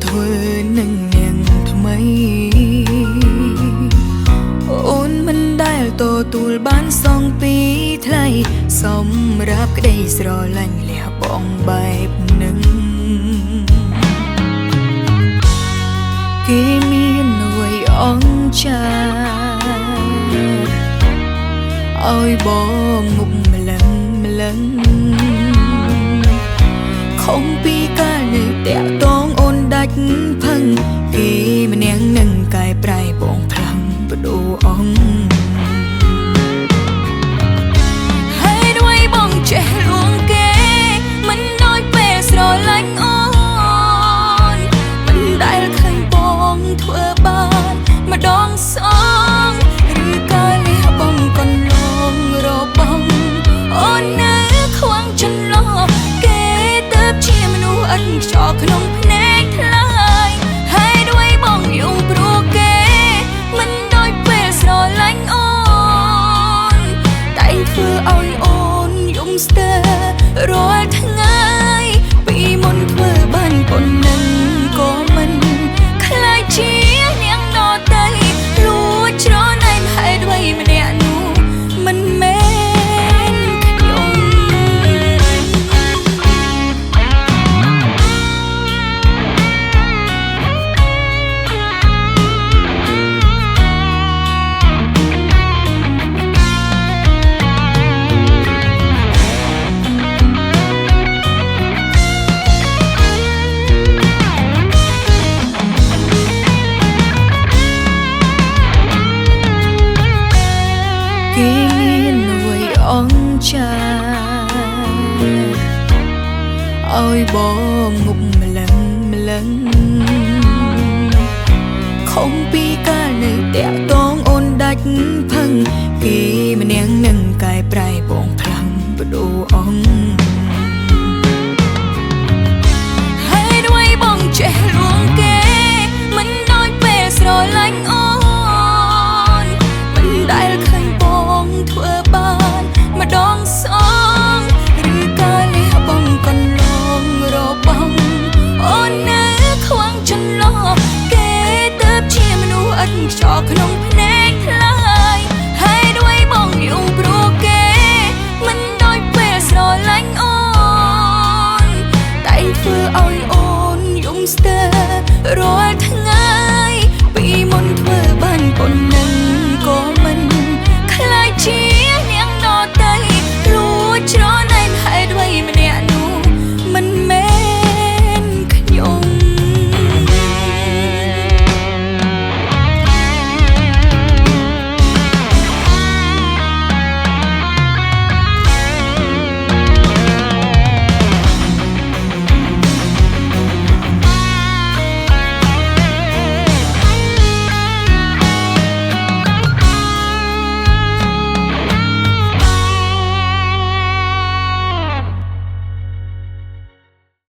ធ្វើនឹងនាងថ្មីអូនមិនដែលទទួលបានសងពីថ្លៃសម្រាប់ក្តីស្រឡាញ់លះបង់បែបនឹងគេមានអ្វីអង្ចាឲ្យបងមុខម្លឹងខំពីកាលនេះតាក់តងអូនដាច់ផឹងគេម្នាក់នឹងកែប្រែបងខ្លាំងបដូរអង្គហើយด้วยបងចេះលួងគេមិនដូចពេលស្រឡាញ់អូនមិនដែលឃើញបងធ្វើបានម្ដងសងឬកាលនេះបងកន្លងរបងអូននៅខ្វាំងចន្លោះគេទៅជាមនុស្សឥតខ្យល់ក្នុងភ្នែកថ្លៃហើយด้วยបងយំព្រោះគេមិនដូចពេលស្រឡាញ់អូនតែធ្វើឲ្យអូនយំស្ទើររាល់ថ្ងៃពីមុនធ្វើបានប៉ុណ្ណឹងក៏មិនខ្លាចជានាងដទៃលួចច្រណែនហេតុអ្វីម្នាក់នោះមិនមែនខ្ញុំគេមានអ្វីអង្ចាឲ្យបងមុខម្លឹងខំពីកាលនេះតាក់តងអូនដាច់ផឹងគេម្នាក់នឹងកែប្រែបងខ្លាំងបដូរអង្គហើយด้วยបងចេះលួងគេមិនដូចពេលស្រឡាញ់អូនមិនដែលឃើញបងធ្វើបានម្ដងសងឬកាលនេះបងកន្លងរបងអូននៅខ្វាំងចន្លោះគេទៅជាមនុស្សឥតខ្យល់ក្នុងភ្នែកថ្លៃហើយด้วยបងយំព្រោះគេមិនដូចពេលស្រឡាញ់អូនតែធ្វើឲ្យអូនយំស្ទើររាល់